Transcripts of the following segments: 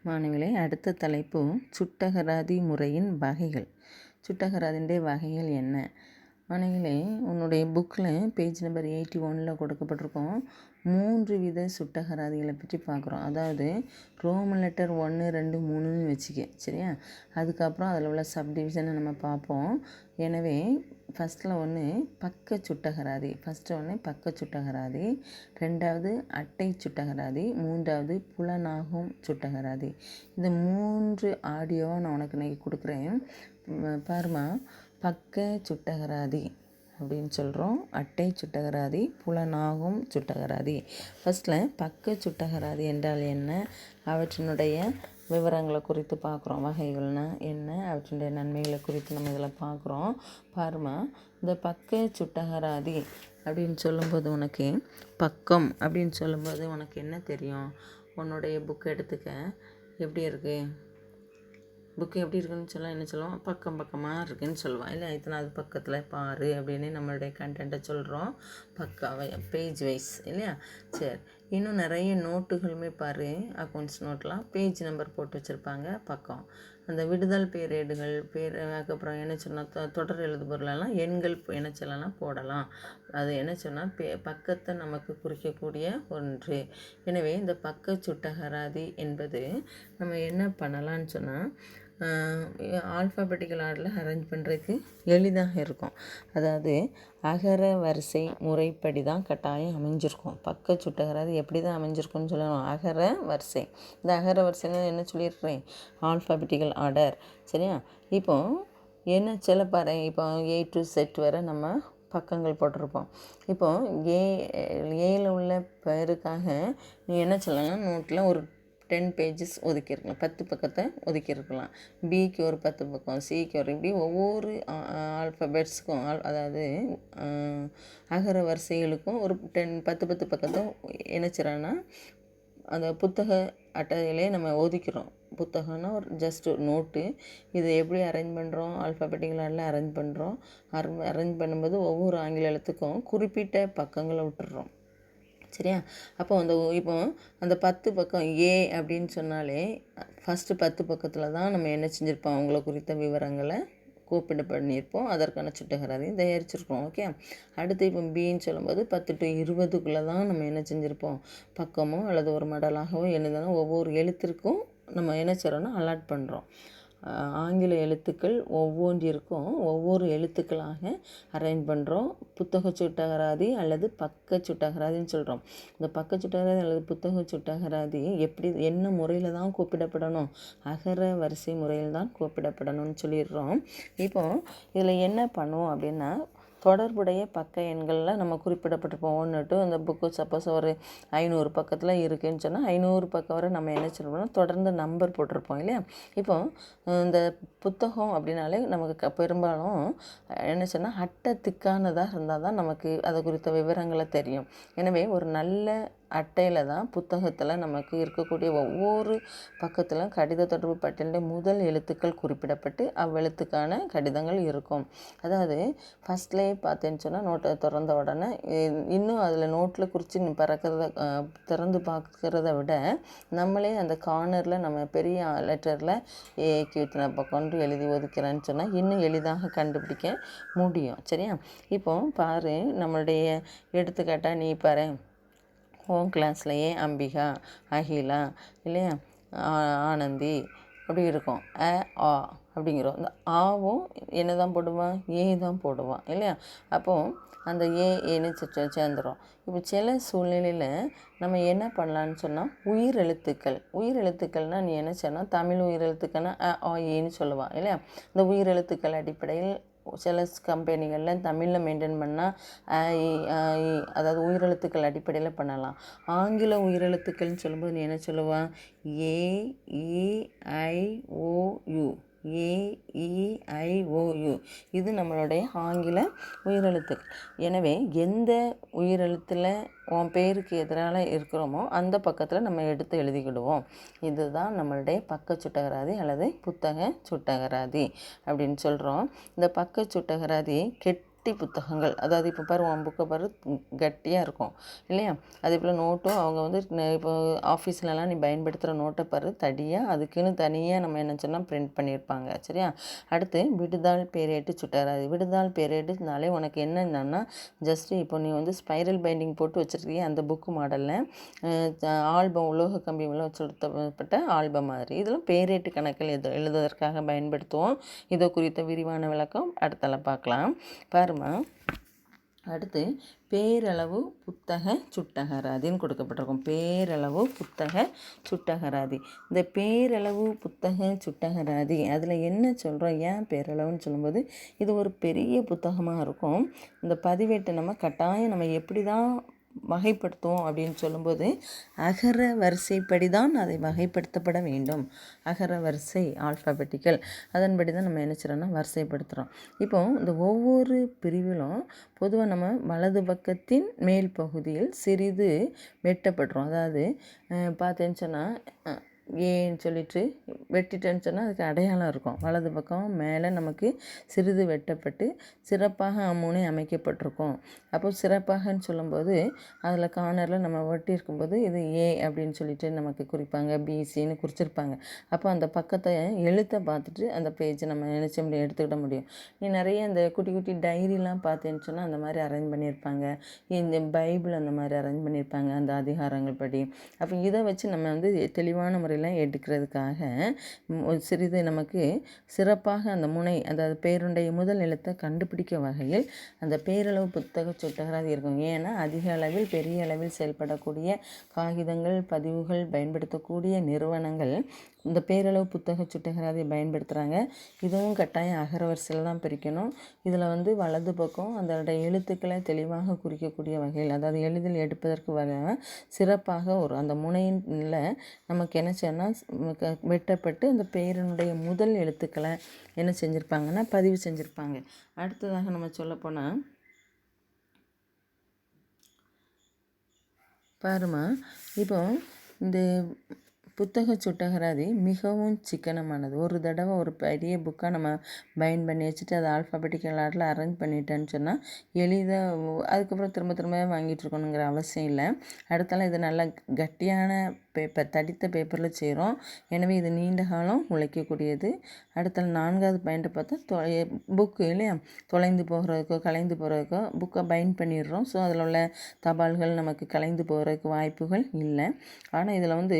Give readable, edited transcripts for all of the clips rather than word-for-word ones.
மாணவர்களே, அடுத்த தலைப்பு சுட்டகராதி முறையின் வகைகள். சுட்டகராதிൻ്റെ வகைகள் என்ன? மாணவர்களே, உன்னுடைய புக்கில் பேஜ் நம்பர் 81 கொடுக்கப்பட்டிருக்கோம். 3 வித சுட்டகராதிகளை பற்றி பார்க்குறோம். அதாவது ரோமன் லெட்டர் 1, 2, 3ன்னு வச்சுக்க, சரியா? அதுக்கப்புறம் அதில் உள்ள சப்டிவிஷனை நம்ம பார்ப்போம். எனவே ஃபஸ்ட்டில் பக்க சுட்டகராதி. பக்க சுட்டகராதி, 2வது அட்டை சுட்டகராதி, 3வது புலனாகும் சுட்டகராதி. இந்த 3 ஆடியோவை நான் உனக்கு இன்றைக்கி கொடுக்குறேன். பாருமா, பக்க சுட்டகராதி அப்படின்னு சொல்கிறோம், அட்டை சுட்டகராதி, புலனாகும் சுட்டகராதி. ஃபஸ்ட்டில் பக்க சுட்டகராதி என்றால் என்ன, அவற்றினுடைய விவரங்களை குறித்து பார்க்குறோம். வகைகள்னால் என்ன, அவற்றினுடைய நன்மைகளை குறித்து நம்ம இதில் பார்க்குறோம். பாருமா, இந்த பக்க சுட்டகராதி அப்படின்னு சொல்லும்போது உனக்கு பக்கம் அப்படின்னு சொல்லும்போது உனக்கு என்ன தெரியும்? உன்னுடைய புக் எடுத்துக்க, எப்படி இருக்குது புக்கு, எப்படி இருக்குன்னு சொல்ல என்ன சொல்லுவோம்? பக்கம் பக்கமாக இருக்குதுன்னு சொல்லுவோம். இல்லை, இத்தனாவது பக்கத்தில் பாரு அப்படின்னு நம்மளுடைய கண்டென்ட்டை சொல்கிறோம். பேஜ் வைஸ், இல்லையா? சரி, இன்னும் நிறைய நோட்டுகளுமே பாரு. அக்கௌண்ட்ஸ் நோட்லாம் பேஜ் நம்பர் போட்டு வச்சுருப்பாங்க. பக்கம் அந்த விடுதல் பேரேடுகள் அதுக்கப்புறம் என்ன சொன்னால் தொடர் எழுது பொருளெல்லாம் எண்கள் என்ன சொல்லலாம் போடலாம். அது என்ன சொன்னால் பக்கத்தை நமக்கு குறிக்கக்கூடிய ஒன்று. எனவே இந்த பக்க சுட்டகராதி என்பது நம்ம என்ன பண்ணலான்னு சொன்னால், ஆல்ஃபாபெட்டிக்கல் ஆர்டரில் அரேஞ்ச் பண்ணுறதுக்கு எளிதாக இருக்கும். அதாவது அகர வரிசை முறைப்படி தான் கட்டாயம் அமைஞ்சிருக்கும். பக்க சுட்டகராதி எப்படி தான் அமைஞ்சிருக்குன்னு சொல்லணும்? அகர வரிசை. இந்த அகர வரிசைன்னு என்ன சொல்லியிருக்கிறேன்? ஆல்ஃபாபெட்டிக்கல் ஆர்டர், சரியா? இப்போ என்ன சொல்ல பாரு, இப்போ A to Z வரை நம்ம பக்கங்கள் போட்டிருப்போம். இப்போது ஏல உள்ள பேருக்காக நீ என்ன சொல்லலாம், நோட்டில் ஒரு 10 பேஜஸ் ஒதுக்கியிருக்கலாம், 10 பக்கத்தை ஒதுக்கியிருக்கலாம். பிக்கு ஒரு 10 பக்கம், சிக்கு ஒரு, இப்படி ஒவ்வொரு ஆல்ஃபபெட்ஸுக்கும் அதாவது அகர வரிசைகளுக்கும் ஒரு 10 பக்கத்தை என்னச்சிடனா அந்த புத்தக அட்டையிலே நம்ம ஒதுக்கிறோம். புத்தகம்னா ஒரு ஜஸ்ட்டு நோட்டு. இதை எப்படி அரேஞ்ச் பண்ணுறோம்? ஆல்ஃபாபெட்டிக்கல் ஆர்டரில் அரேஞ்ச் பண்ணுறோம். அரேஞ்ச் பண்ணும்போது ஒவ்வொரு ஆங்கில எழுத்துக்கும் குறிப்பிட்ட பக்கங்களை விட்டுறோம், சரியா? அப்போ இப்போ அந்த 10 பக்கம் ஏ அப்படின்னு சொன்னாலே ஃபஸ்ட்டு 10 பக்கத்தில் தான் நம்ம என்ன செஞ்சுருப்போம்? அவங்கள குறித்த விவரங்களை கோப்பிட பண்ணியிருப்போம். அதற்கான சுட்டகராதியும் தயாரிச்சிருப்போம். ஓகே, அடுத்து இப்போ பின்னு சொல்லும்போது 10 to 20க்குள்ளே தான் நம்ம என்ன செஞ்சுருப்போம்? பக்கமோ அல்லது ஒரு மடலாகவோ என்னதாலும் ஒவ்வொரு எழுத்திற்கும் நம்ம என்ன செய்கிறோன்னா அலாட் பண்ணுறோம். ஆங்கில எழுத்துக்கள் ஒவ்வொன்றிற்கும் ஒவ்வொரு எழுத்துக்களாக அரேஞ்ச் பண்ணுறோம். புத்தக சுட்டகராதி அல்லது பக்க சுட்டகராதின்னு சொல்கிறோம். இந்த பக்க சுட்டகராதி அல்லது புத்தக சுட்டகராதி எப்படி என்ன முறையில் தான் கோப்பிடப்படணும்? அகர வரிசை முறையில் தான் கோப்பிடப்படணும்னு சொல்லிடுறோம். இப்போது இதில் என்ன பண்ணுவோம் அப்படின்னா, தொடர்புடைய பக்க எண்களில் நம்ம குறிப்பிடப்பட்டிருப்போம். 1 to இந்த புக்கு சப்போஸ் ஒரு 500 பக்கத்தில் இருக்குதுன்னு சொன்னால் 500 பக்கம் வரை நம்ம என்ன சொல்லுவோம்னா தொடர்ந்து நம்பர் போட்டிருப்போம், இல்லையா? இப்போது இந்த புத்தகம் அப்படின்னாலே நமக்கு பெரும்பாலும் என்ன சொன்னால் அட்டை திக்கானதாக இருந்தால் தான் நமக்கு அதை குறித்த விவரங்களை தெரியும். எனவே ஒரு நல்ல அட்டையில் தான் புத்தகத்தில் நமக்கு இருக்கக்கூடிய ஒவ்வொரு பக்கத்திலும் கடித தொடர்பு பட்டியலுடைய முதல் எழுத்துக்கள் குறிப்பிடப்பட்டு அவ்வெழுத்துக்கான கடிதங்கள் இருக்கும். அதாவது ஃபஸ்ட்லேயே பார்த்தேன்னு சொன்னால் நோட்டை திறந்த உடனே இன்னும் அதில் நோட்டில் குறித்து திறந்து பார்க்குறத விட நம்மளே அந்த கார்னரில் நம்ம பெரிய லெட்டரில் ஏக்கு இத்தனை பக்கம்னு எழுதி ஒதுக்கிறேன்னு சொன்னால் இன்னும் எளிதாக கண்டுபிடிக்க முடியும், சரியா? இப்போ பாரு, நம்மளுடைய எடுத்துக்காட்டாக நீ பாரு, ஹோம் கிளாஸ்லையே அம்பிகா, அகிலா, இல்லையா, ஆனந்தி அப்படி இருக்கும். ஆ அப்படிங்கிறோம். இந்த ஆவும் என்ன தான் போடுவான்? ஏ தான் போடுவான், இல்லையா? அப்போது அந்த ஏன்னு சேர்ந்துடும். இப்போ சில சூழ்நிலையில் நம்ம என்ன பண்ணலான்னு சொன்னால் உயிரெழுத்துக்கள்னால் நீ என்ன சொன்னால் தமிழ் உயிரெழுத்துக்கள்னா ஏன்னு சொல்லுவான், இல்லையா? இந்த உயிரெழுத்துக்கள் அடிப்படையில் சில கம்பெனிகளில் தமிழில் மெயின்டைன் பண்ணால் அதாவது உயிரெழுத்துக்கள் அடிப்படையில் பண்ணலாம். ஆங்கில உயிரெழுத்துக்கள்னு சொல்லும்போது நீ என்ன சொல்லுவான்? AEIOU, AEIOU. இது நம்மளுடைய ஆங்கில உயிரெழுத்துக்கள். எனவே எந்த உயிரெழுத்தில் உன் பேருக்கு எதிராக இருக்கிறோமோ அந்த பக்கத்தில் நம்ம எடுத்து எழுதிக்கிடுவோம். இதுதான் நம்மளுடைய பக்க சுட்டகராதி அல்லது புத்தக சுட்டகராதி அப்படின்னு சொல்கிறோம். இந்த பக்க சுட்டகராதி கட்டி புத்தகங்கள், அதாவது இப்போ பாரு உன் புக்கை பாரு கட்டியாக இருக்கும் இல்லையா, அதே போல் நோட்டும் அவங்க வந்து இப்போ ஆஃபீஸ்லலாம் நீ பயன்படுத்துகிற நோட்டை பாரு தடியாக அதுக்குன்னு தனியாக நம்ம என்ன சொன்னால் பிரிண்ட் பண்ணியிருப்பாங்க. சரியா? அடுத்து விடுதால் பேரேட்டு சுட்டகராதி. விடுதால் பேரேட்டுனாலே உனக்கு என்னன்னா ஜஸ்ட்டு இப்போ நீ வந்து ஸ்பைரல் பைண்டிங் போட்டு வச்சுருக்கீங்க அந்த புக்கு மாடலில் ஆல்பம் உலோக கம்பி மூலம் சுத்தப்பட்ட ஆல்பம் மாதிரி. இதெல்லாம் பேரேட்டு கணக்கில் எழுதுவதற்காக பயன்படுத்துவோம். இது குறித்த விரிவான விளக்கம் அடுத்தால பார்க்கலாம். பாருமா, அடுத்து பேரளவு புத்தக சுட்டகராதின்னு கொடுக்கப்பட்டிருக்கும். பேரளவு புத்தக சுட்டகராதி. இந்த பேரளவு புத்தக சுட்டகராதி அதில் என்ன சொல்கிறோம், ஏன் பேரளவுன்னு சொல்லும்போது இது ஒரு பெரிய புத்தகமாக இருக்கும். இந்த பதிவேட்டை நம்ம கட்டாயம் நம்ம எப்படி தான் வகைப்படுத்துவோம் அப்படின்னு சொல்லும்போது அகர வரிசைப்படி தான் அதை வகைப்படுத்தப்பட வேண்டும். அகர வரிசை ஆல்ஃபாபெட்டிக்கல் அதன்படி தான் நம்ம என்ன செய்கிறோன்னா வரிசைப்படுத்துகிறோம். இப்போ இந்த ஒவ்வொரு பிரிவிலும் பொதுவாக நம்ம வலது பக்கத்தின் மேல் பகுதியில் சிறிது வெட்டப்படுறோம். அதாவது பார்த்தேன்னு சொன்னால் ஏன்னு சொல்லிட்டு வெட்டிட்டேன்னு சொன்னால் அதுக்கு அடையாளம் இருக்கும். வலது பக்கம் மேலே நமக்கு சிறிது வெட்டப்பட்டு சிறப்பாக அம்முனை அமைக்கப்பட்டிருக்கும். அப்போ சிறப்பாகன்னு சொல்லும்போது அதில் கார்னரில் நம்ம வெட்டி இருக்கும்போது இது ஏ அப்படின்னு சொல்லிட்டு நமக்கு குறிப்பாங்க, பிசின்னு குறிச்சிருப்பாங்க. அப்போ அந்த பக்கத்தை எழுத்தை பார்த்துட்டு அந்த பேஜை நம்ம நினச்ச முடியும் எடுத்துக்கிட முடியும். நீ நிறைய இந்த குட்டி குட்டி டைரிலாம் பார்த்தேன்னு சொன்னால் அந்த மாதிரி அரேஞ்ச் பண்ணியிருப்பாங்க. இந்த பைபிள் அந்த மாதிரி அரேஞ்ச் பண்ணியிருப்பாங்க அந்த அதிகாரங்கள் படி. அப்போ இதை வச்சு நம்ம வந்து தெளிவான முறையில் எடுக்கிறதுக்காக சிறிது நமக்கு சிறப்பாக அந்த முனை, அதாவது பேருடைய முதல் எழுத்தை கண்டுபிடிக்க வகையில் அந்த பேரளவு புத்தக சுட்டகராதி இருக்கும். ஏன்னா அதிக அளவில் பெரிய அளவில் செயல்படக்கூடிய காகிதங்கள் பதிவுகள் பயன்படுத்தக்கூடிய நிறுவனங்கள் இந்த பேரளவு புத்தக சுட்டகராதியை பயன்படுத்துகிறாங்க. இதுவும் கட்டாயம் அகர வரிசையில் தான் பிரிக்கணும். இதில் வந்து வலது பக்கம் அதோட எழுத்துக்களை தெளிவாக குறிக்கக்கூடிய வகையில், அதாவது எளிதில் எடுப்பதற்கு சிறப்பாக ஒரு அந்த முனையில் நமக்கு என்ன செய்யணும்னா வெட்டப்பட்டு அந்த பேரினுடைய முதல் எழுத்துக்களை என்ன செஞ்சுருப்பாங்கன்னா பதிவு செஞ்சுருப்பாங்க. அடுத்ததாக நம்ம சொல்லப்போனால் பாருமா, இப்போ இந்த புத்தக சுட்டகராதி மிகவும் சிக்கனமானது. ஒரு தடவை ஒரு பெரிய புக்காக நம்ம பைண்ட் பண்ணி வச்சுட்டு அதை ஆல்ஃபாபெட்டிக்கல் ஆர்டரில் அரேஞ்ச் பண்ணிட்டேன்னு சொன்னால் எளிதாக அதுக்கப்புறம் திரும்ப திரும்ப வாங்கிட்டு இருக்கணுங்கிற அவசியம் இல்லை. அடுத்தாலும் இது நல்லா கட்டியான பேப்பர், தடித்த பேப்பரில் செய்கிறோம். எனவே இது நீண்ட காலம் உழைக்கக்கூடியது. அடுத்த 4வது பாயிண்ட்டை பார்த்தா புக்கு இல்லையா, தொலைந்து போகிறதுக்கோ கலைந்து போகிறதுக்கோ புக்கை பைண்ட் பண்ணிடுறோம். ஸோ அதில் உள்ள தபால்கள் நமக்கு கலைந்து போகிறதுக்கு வாய்ப்புகள் இல்லை. ஆனால் இதில் வந்து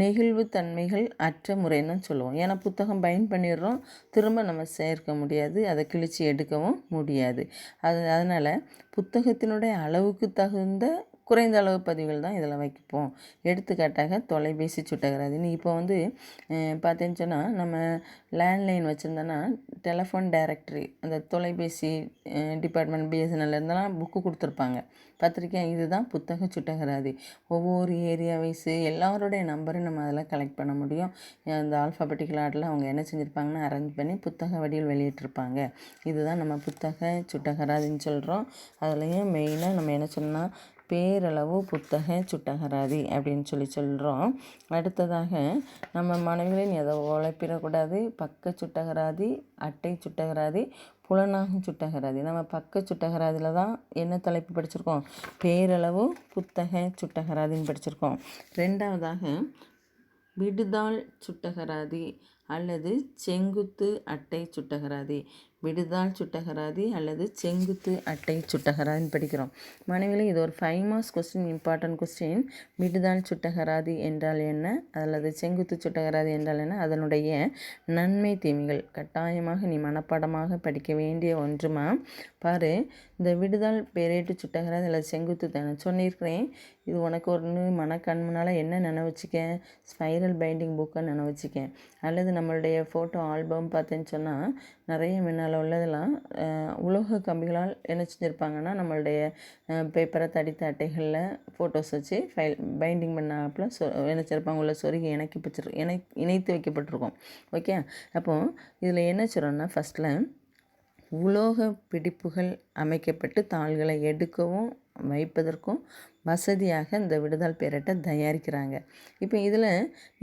நெகிழ்வு தன்மைகள் அற்ற முறைன்னு தான் சொல்லுவோம். ஏன்னா புத்தகம் பைண்ட் பண்ணிடுறோம், திரும்ப நம்ம சேர்க்க முடியாது, அதை கிழிச்சு எடுக்கவும் முடியாது. அதனால் புத்தகத்தினுடைய அளவுக்கு தகுந்த குறைந்த அளவு பதிவுகள் தான் இதில் வைப்போம். எடுத்துக்காட்டாக தொலைபேசி சுட்டகராதி. நீ இப்போ வந்து பார்த்தேன்னு சொன்னால் நம்ம லேண்ட்லைன் வச்சுருந்தோன்னா டெலஃபோன் டைரக்டரி அந்த தொலைபேசி டிபார்ட்மெண்ட் பிஎஸ்என்எல் இருந்தெல்லாம் புக்கு கொடுத்துருப்பாங்க, பார்த்துருக்கேன். இதுதான் புத்தக சுட்டகராதி. ஒவ்வொரு ஏரியா வைஸு எல்லாருடைய நம்பரும் நம்ம அதில் கலெக்ட் பண்ண முடியும். அந்த ஆல்ஃபாபெட்டிக்கல் ஆர்டரில் அவங்க என்ன செஞ்சுருப்பாங்கன்னா அரேஞ்ச் பண்ணி புத்தக வடிவில் வெளியிட்டிருப்பாங்க. இதுதான் நம்ம புத்தக சுட்டகராதின்னு சொல்கிறோம். அதுலேயும் மெயினாக நம்ம என்ன சொன்னால் பேரளவு புத்தக சுட்டகராதி அப்படின்னு சொல்கிறோம். அடுத்ததாக நம்ம மாணவிகளின் எதை உழைப்பிடக்கூடாது, பக்க சுட்டகராதி, அட்டை சுட்டகராதி, புலனாகும் சுட்டகராதி. நம்ம பக்க சுட்டகராதியில் தான் என்ன தலைப்பு படிச்சிருக்கோம், பேரளவு புத்தக சுட்டகராதின்னு படிச்சிருக்கோம். 2வதாக விடுதால் சுட்டகராதி அல்லது செங்குத்து அட்டை சுட்டகராதி. விடுதால் சுட்டகராதி அல்லது செங்குத்து அட்டை சுட்டகராதின்னு படிக்கிறோம். மாணவிகளே, இது ஒரு 5 மார்க்ஸ் கொஸ்டின், இம்பார்ட்டன்ட் கொஸ்டின். விடுதால் சுட்டகராதி என்றால் என்ன அல்லது செங்குத்து சுட்டகராதி என்றால் என்ன, அதனுடைய நன்மை தீமைகள் கட்டாயமாக நீ மனப்பாடமாக படிக்க வேண்டிய ஒன்றுமா. பாரு, இந்த விடுதால் பேரேட்டு சுட்டகராதி அல்லது செங்குத்து தானே சொல்லியிருக்கிறேன். இது உனக்கு ஒன்று மனக்கண் முன்னால் என்ன நினைவச்சிக்க, ஸ்பைரல் பைண்டிங் புக்கை நினைவச்சிக்க. அல்லது நம்மளுடைய ஃபோட்டோ ஆல்பம் பார்த்தேன்னு சொன்னால் நிறைய முன்னால் உள்ளதெல்லாம் உலோக கம்பிகளால் என்ன செஞ்சுருப்பாங்கன்னா நம்மளுடைய பேப்பரை தடித்த அட்டைகளில் ஃபோட்டோஸ் வச்சு பைண்டிங் பண்ணாப்புல என்ன செஞ்சுருப்பாங்க, உள்ள சொருகி இணைத்து வைக்கப்பட்டிருக்கும். ஓகே, அப்போது இதில் என்ன சொல்கிறோன்னா ஃபஸ்ட்டில் உலோக பிடிப்புகள் அமைக்கப்பட்டு தாள்களை எடுக்கவும் வைப்பதற்கும் வசதியாக இந்த விடுதால் பேரட்டை தயாரிக்கிறாங்க. இப்போ இதில்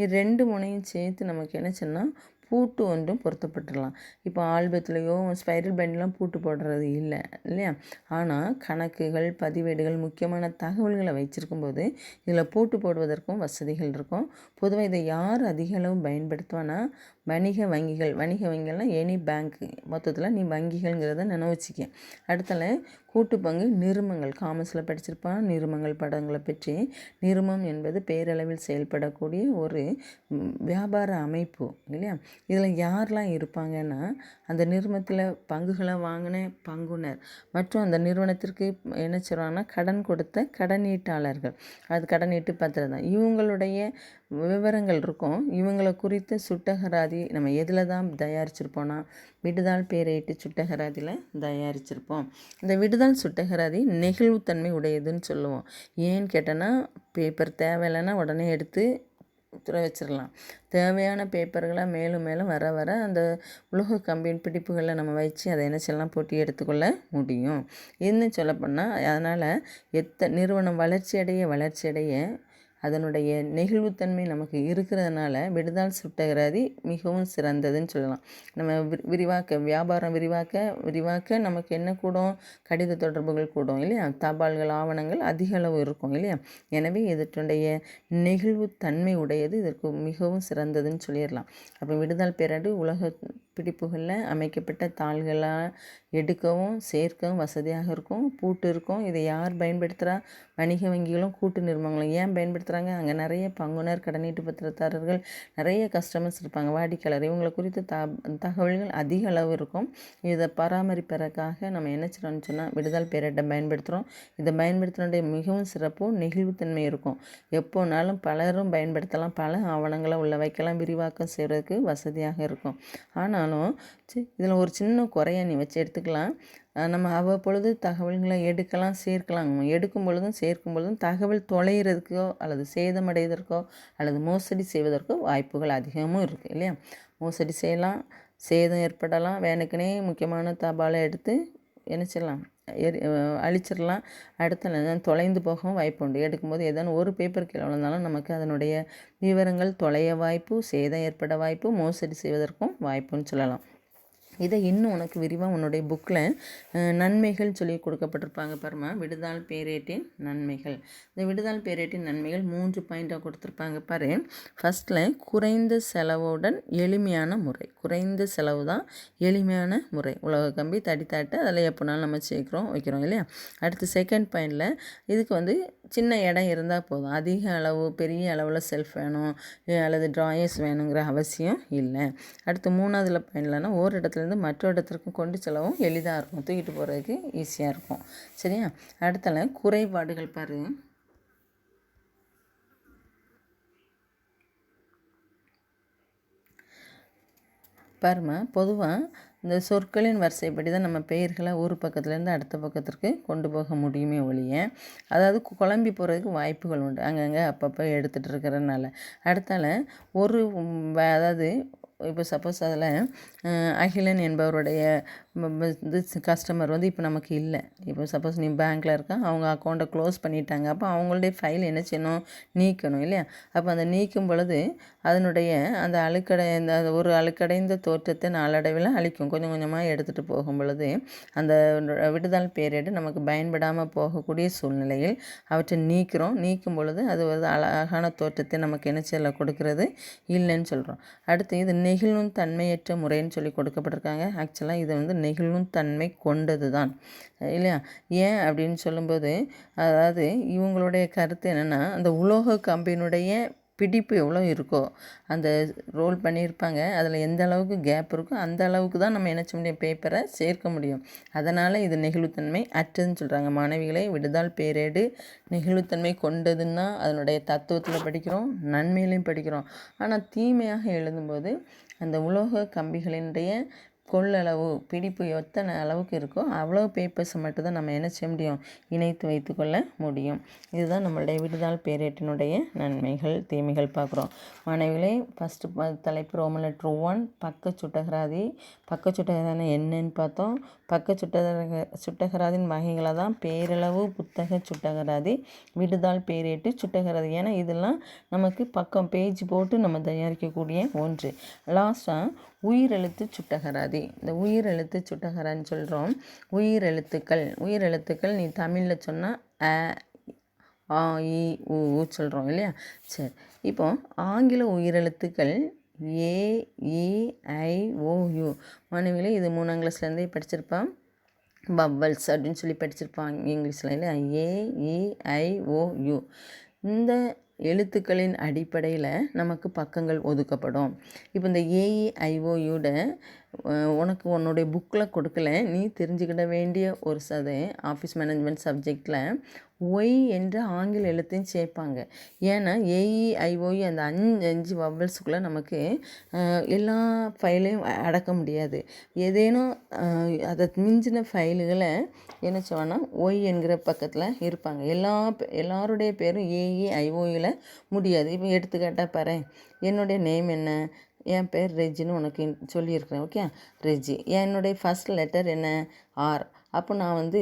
2 முனையும் சேர்த்து நமக்கு என்ன சொன்னால் பூட்டு ஒன்றும் பொருத்தப்பட்டுடலாம். இப்போ ஆல்பத்துலேயோ ஸ்பைரல் பைண்ட்லாம் பூட்டு போடுறது இல்லை இல்லையா? ஆனால் கணக்குகள், பதிவேடுகள், முக்கியமான தகவல்களை வச்சுருக்கும்போது இதில் பூட்டு போடுவதற்கும் வசதிகள் இருக்கும். பொதுவாக இதை யார் அதிக அளவு பயன்படுத்துவான்னா வணிக வங்கிகள்னால் எனி பேங்க்கு, மொத்தத்தில் நீ வங்கிகள்ங்கிறத நினைவச்சிக்க. அடுத்தல கூட்டு பங்கு நிறுமங்கள், காமர்ஸில் படிச்சிருப்பான். நிறுமங்கள் படங்களை பற்றி. நிறுமம் என்பது பேரளவில் செயல்படக்கூடிய ஒரு வியாபார அமைப்பு இல்லையா? இதில் யாரெலாம் இருப்பாங்கன்னா அந்த நிறுவனத்தில் பங்குகளை வாங்கின பங்குனர் மற்றும் அந்த நிறுவனத்திற்கு என்ன செய்வாங்கன்னா கடன் கொடுத்த கடனீட்டாளர்கள், அது கடனீட்டு பத்திரம் தான். இவங்களுடைய விவரங்கள் இருக்கும். இவங்களை குறித்த சுட்டகராதி நம்ம எதில் தான் தயாரிச்சிருப்போம்னா விடுதால் பேரையிட்டு சுட்டகராதியில் தயாரிச்சிருப்போம். இந்த விடுதால் சுட்டகராதி நெகிழ்வுத்தன்மை உடையதுன்னு சொல்லுவோம். ஏன்னு கேட்டோன்னா பேப்பர் தேவையில்லைன்னா உடனே எடுத்து துறை வச்சிடலாம். தேவையான பேப்பர்களை மேலும் மேலும் வர வர அந்த உலோக கம்பியின் பிடிப்புகளில் நம்ம வச்சு அதை என்ன செய்யலாம், போட்டி எடுத்துக்கொள்ள முடியும். இன்னும் சொல்லப்போனால் அதனால் நிறுவனம் வளர்ச்சியடைய அதனுடைய நெகிழ்வுத்தன்மை நமக்கு இருக்கிறதுனால விடுதால் சுட்டகராதி மிகவும் சிறந்ததுன்னு சொல்லலாம். நம்ம வியாபாரம் விரிவாக்க நமக்கு என்ன கூடும், கடித தொடர்புகள் கூடும் இல்லையா? தபால்கள், ஆவணங்கள் அதிக அளவு இருக்கும் இல்லையா? எனவே இதனுடைய நெகிழ்வுத்தன்மை உடையது இதற்கு மிகவும் சிறந்ததுன்னு சொல்லிடலாம். அப்போ விடுதால் பேராடு உலக பிடிப்புகளில் அமைக்கப்பட்ட தாள்களாக எடுக்கவும் சேர்க்கவும் வசதியாக இருக்கும். பூட்டு இருக்கும். இதை யார் பயன்படுத்துகிறா? வணிக வங்கிகளும் கூட்டு நிறுவனங்களும். ஏன் பயன்படுத்துகிறாங்க? அங்கே நிறைய பங்குனர், கடனீட்டு பத்திரதாரர்கள், நிறைய கஸ்டமர்ஸ் இருப்பாங்க, வாடிக்கையாளர். இவங்களை குறித்து தகவல்கள் அதிக அளவு இருக்கும். இதை பராமரிப்பதற்காக நம்ம என்ன செய்யணும்னு சொன்னால் விடுதல் பேரட்டை பயன்படுத்துகிறோம். இதை பயன்படுத்தினுடைய மிகவும் சிறப்பும் நெகிழ்வுத்தன்மை இருக்கும். எப்போனாலும் பலரும் பயன்படுத்தலாம். பல ஆவணங்களை உள்ள வைக்கலாம். விரிவாக்கம் செய்கிறதுக்கு வசதியாக இருக்கும். ஆனாலும் இதில் ஒரு சின்ன குறைய நீ வச்சு எடுத்துக்கலாம். நம்ம அவ்வப்பொழுது தகவல்களை எடுக்கலாம், சேர்க்கலாம். எடுக்கும் பொழுதும் சேர்க்கும் பொழுதும் தகவல் தொலைகிறதுக்கோ அல்லது சேதமடைவதற்கோ அல்லது மோசடி செய்வதற்கோ வாய்ப்புகள் அதிகமும் இருக்குது இல்லையா? மோசடி செய்யலாம், சேதம் ஏற்படலாம். வேணுக்குனே முக்கியமான தபாலை எடுத்து என்ன செய்யலாம், அழிச்சிடலாம். அடுத்த தொலைந்து போகவும் வாய்ப்பு உண்டு. எடுக்கும்போது ஏதாவது ஒரு பேப்பர் கீழே விழுந்தாலும் நமக்கு அதனுடைய விவரங்கள் தொலைய வாய்ப்பு, சேதம் ஏற்பட வாய்ப்பு, மோசடி செய்வதற்கும் வாய்ப்புன்னு சொல்லலாம். இதை இன்னும் உனக்கு விரிவாக உன்னுடைய புக்கில் நன்மைகள் சொல்லி கொடுக்கப்பட்டிருப்பாங்க பாருமா. விடுதால் பேரேட்டின் நன்மைகள். இந்த விடுதால் பேரேட்டின் நன்மைகள் 3 பாயிண்ட்டாக கொடுத்துருப்பாங்க பாரு. ஃபஸ்ட்டில் குறைந்த செலவுடன் எளிமையான முறை. குறைந்த செலவு தான் எளிமையான முறை. உலோக கம்பி தடித்தாட்டு அதில் எப்போனாலும் நம்ம வைக்கிறோம் இல்லையா? அடுத்து செகண்ட் பாயிண்டில் இதுக்கு சின்ன இடம் இருந்தால் போதும். அதிக அளவு பெரிய அளவில் செல்ஃப் வேணும் அல்லது ட்ராயர்ஸ் வேணுங்கிற அவசியம் இல்லை. அடுத்து 3ஆவதுல பாயிண்ட்லனா ஒரு இடத்துலேருந்து மற்ற இடத்திற்கு கொண்டு செல்லவும் எளிதாக இருக்கும். தூக்கிட்டு போகிறதுக்கு ஈஸியாக இருக்கும். சரியா? அடுத்தல குறைபாடுகள் பாரு. பாருமா, பொதுவாக இந்த சொற்களின் வரிசைப்படி தான் நம்ம பெயர்களை ஒரு பக்கத்துலேருந்து அடுத்த பக்கத்திற்கு கொண்டு போக முடியுமே ஒழிய, அதாவது குழம்பி போகிறதுக்கு வாய்ப்புகள் உண்டு அங்கங்கே அப்பப்போ எடுத்துகிட்டு இருக்கிறதுனால. அடுத்தால அதாவது இப்போ சப்போஸ் அதில் அகிலன் என்பவருடைய கஸ்டமர் இப்போ நமக்கு இல்லை. இப்போ சப்போஸ் நீ பேங்க்கில் இருக்க, அவங்க அக்கௌண்ட்டை க்ளோஸ் பண்ணிட்டாங்க. அப்போ அவங்களுடைய ஃபைல் என்ன செய்யணும், நீக்கணும் இல்லையா? அப்போ அந்த நீக்கும் பொழுது அதனுடைய அந்த ஒரு அழுக்கடைந்த தோற்றத்தை நாளடைவில் அழிக்கும். கொஞ்சம் கொஞ்சமாக எடுத்துகிட்டு போகும் பொழுது அந்த விடுதல் பேரேடு நமக்கு பயன்படாமல் போகக்கூடிய சூழ்நிலையில் அவற்றை நீக்கும் பொழுது அது ஒரு அழகான தோற்றத்தை நமக்கு என்ன செய்யல கொடுக்கறது இல்லைன்னு சொல்கிறோம். அடுத்து இது நெகிழும் தன்மையற்ற முறைன்னு சொல்லி கொடுக்கப்பட்டிருக்காங்க. ஆக்சுவலாக இது நெகிழும் தன்மை கொண்டது தான் இல்லையா? ஏன் அப்படின்னு சொல்லும்போது, அதாவது இவங்களுடைய கருத்து என்னென்னா, அந்த உலோக கம்பியினுடைய பிடிப்பு எவ்வளோ இருக்கோ அந்த ரோல் பண்ணியிருப்பாங்க, அதில் எந்த அளவுக்கு கேப் இருக்கோ அந்த அளவுக்கு தான் நம்ம என்ன செய்ய முடியும், பேப்பரை சேர்க்க முடியும். அதனால் இது நெகிழ்வுத்தன்மை அற்றதுன்னு சொல்கிறாங்க. மாணவிகளை, விடுதால் பேரேடு நெகிழ்வுத்தன்மை கொண்டதுன்னா அதனுடைய தத்துவத்தில் படிக்கிறோம், நன்மையிலையும் படிக்கிறோம். ஆனால் தீமையாக எழுதும்போது அந்த உலோக கம்பிகளினுடைய கொள்ளளவு பிடிப்பு எத்தனை அளவுக்கு இருக்கோ அவ்வளோ பேப்பர்ஸை மட்டும்தான் நம்ம என்ன செய்ய முடியும், இணைத்து வைத்துக்கொள்ள முடியும். இதுதான் நம்மளுடைய விடுதால் பேரேட்டினுடைய நன்மைகள் தீமைகள் பார்க்குறோம். மாணவிகளே, ஃபஸ்ட்டு தலைப்பு ரோமன் லெட்டர் 1 பக்க சுட்டகராதி. பக்க சுட்டகராதி என்னன்னு பார்த்தோம். பக்க சுட்டகராதின் வகைகளை தான் பேரளவு புத்தக சுட்டகராதி, விடுதால் பேரேட்டு சுட்டகராதி. ஏன்னா இதெல்லாம் நமக்கு பக்கம் பேஜ் போட்டு நம்ம தயாரிக்கக்கூடிய ஒன்று. லாஸ்ட்டாக உயிரெழுத்து சுட்டகராதி. இந்த உயிரெழுத்து சுட்டகரான்னு சொல்கிறோம். உயிரெழுத்துக்கள் நீ தமிழில் சொன்னால் அ ஆ இ ஊ சொல்கிறோம் இல்லையா? சரி, இப்போ ஆங்கில உயிரெழுத்துக்கள் ஏ இ ஐ ஓ யூ. மாணவிகளே, இது 3ஆம் கிளாஸ்லேருந்தே படிச்சிருப்பான். வவ்வல்ஸ் அப்படின்னு சொல்லி படிச்சிருப்பாங்க இங்கிலீஷில் இல்லையா? ஏ இ ஐ ஓ யூ. இந்த எழுத்துக்களின் அடிப்படையில் நமக்கு பக்கங்கள் ஒதுக்கப்படும். இப்போ இந்த ஏஇஐஓயூட உனக்கு உன்னுடைய புக்கில் கொடுக்கல, நீ தெரிஞ்சுக்கிட வேண்டிய ஒரு ஆஃபீஸ் மேனேஜ்மெண்ட் சப்ஜெக்டில் ஒய் என்ற ஆங்கில எழுத்தையும் சேர்ப்பாங்க. ஏன்னா ஏஇஐஓயு அந்த 5 வவ்வல்ஸுக்குள்ளே நமக்கு எல்லா ஃபைலையும் அடக்க முடியாது. ஏதேனும் அதை மிஞ்சின ஃபைலுகளை என்ன செய்வான்னா ஒய் என்கிற பக்கத்தில் இருப்பாங்க. எல்லாருடைய பேரும் ஏஇஐஓயில் முடியாது. இப்போ எடுத்துக்காட்டாக பாரு, என்னுடைய நேம் என்ன, என் பேர் ரெஜின்னு உனக்கு சொல்லியிருக்கிறேன். ஓகே, ரெஜி. என்னுடைய ஃபஸ்ட் லெட்டர் என்ன, ஆர். அப்போ நான்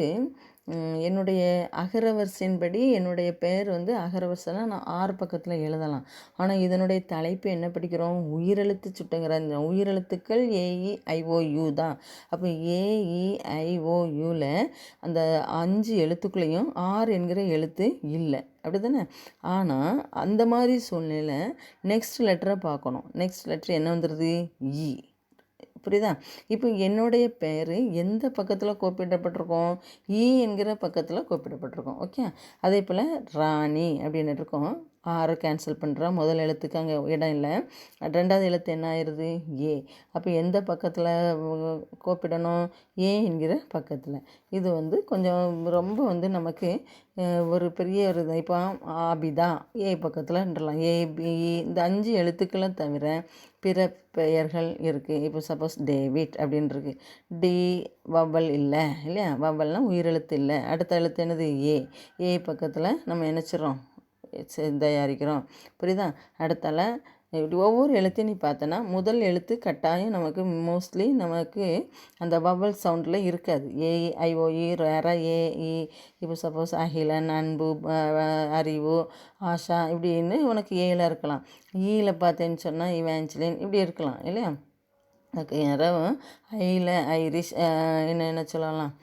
என்னுடைய அகரவரிசையின்படி என்னுடைய பேர் அகரவரிசைலாம் நான் 6 பக்கத்தில் எழுதலாம். ஆனால் இதனுடைய தலைப்பு என்ன படிக்கிறோம், உயிரெழுத்து சுட்டகராதி. உயிரெழுத்துக்கள் ஏஇஐஓயூ தான். அப்போ ஏஇஐஓயூவில் அந்த 5 எழுத்துக்குள்ளேயும் ஆர் என்கிற எழுத்து இல்லை, அப்படி தானே? ஆனால் அந்த மாதிரி சூழ்நிலை நெக்ஸ்ட் லெட்டரை பார்க்கணும். நெக்ஸ்ட் லெட்டர் என்ன வந்துடுது, இ. புரியுதா? இப்போ என்னுடைய பேர் எந்த பக்கத்தில் கோப்பிடப்பட்டிருக்கோம், இ என்கிற பக்கத்தில் கோப்பிடப்பட்டிருக்கோம். ஓகே, அதே போல் ராணி அப்படின்னு இருக்கோம். ஆரை கேன்சல் பண்ணுறோம். முதல் எழுத்துக்கு அங்கே இடம் இல்லை. 2வது எழுத்து என்ன ஆயிடுது, ஏ. அப்போ எந்த பக்கத்தில் கோப்பிடணும், ஏ என்கிற பக்கத்தில். இது கொஞ்சம் ரொம்ப நமக்கு ஒரு பெரிய ஒரு இப்போ ஆபிதா ஏ பக்கத்தில்ன்றலாம். ஏ பி இந்த 5 எழுத்துக்களை தவிர பிற பெயர்கள் இருக்குது. இப்போ சப்போஸ் டேவிட் அப்படின்னு இருக்குது. டி வவ்வல் இல்லை இல்லையா? வவ்வல்னால் உயிரெழுத்து இல்லை. அடுத்த எழுத்து என்னது, ஏ. ஏ பக்கத்தில் நம்ம நினச்சிடறோம் தயாரிக்கிறோம். புரியுதா? அடுத்தால இப்படி ஒவ்வொரு எழுத்தையும் நீ பார்த்தோன்னா முதல் எழுத்து கட்டாயம் நமக்கு மோஸ்ட்லி நமக்கு அந்த வவ்வல் சவுண்டில் இருக்காது. ஏஇஐஓஇ ரேர ஏஇ. இப்போ சப்போஸ் அகிலன், அன்பு, அறிவு, ஆஷா இப்படின்னு உனக்கு ஏல இருக்கலாம். ஈயில் பார்த்தேன்னு சொன்னால் இவாஞ்சலின் இப்படி இருக்கலாம் இல்லையா? அதுக்கு யாராவது ஐல ஐரிஷ் என்ன சொல்லலாம்,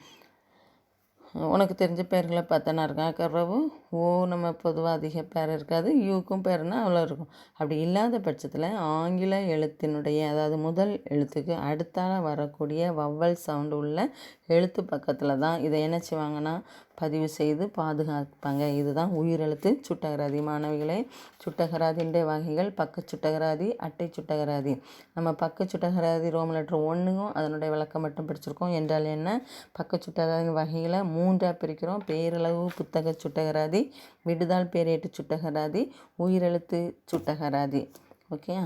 உனக்கு தெரிஞ்ச பேர்களை பார்த்தனா இருக்கான். கறவு ஓ நம்ம பொதுவாக அதிக பேர் இருக்காது, யூக்கும் பேருனா அவ்வளோ இருக்கும். அப்படி இல்லாத பட்சத்தில் ஆங்கில எழுத்தினுடைய அதாவது முதல் எழுத்துக்கு அடுத்தால வரக்கூடிய வவ்வல் சவுண்டு உள்ள எழுத்து பக்கத்தில் தான் இதை என்ன செய்வாங்கன்னா பதிவு செய்து பாதுகாப்பாங்க. இதுதான் உயிரெழுத்து சுட்டகராதி. மாணவிகளே, சுட்டகராதின்ற வகைகள் பக்க சுட்டகராதி, அட்டை சுட்டகராதி. நம்ம பக்க சுட்டகராதி ரோமன் லெட்டர் 1க்கும் அதனுடைய விளக்கம் மட்டும் படிச்சிருக்கோம். என்றால் என்ன, பக்க சுட்டகராதி வகைகளை 3ஆக பிரிக்கிறோம். பேரளவு புத்தக சுட்டகராதி, விடுதால் பேரேட்டு சுட்டகராதி, உயிரெழுத்து சுட்டகராதி. ஓகே.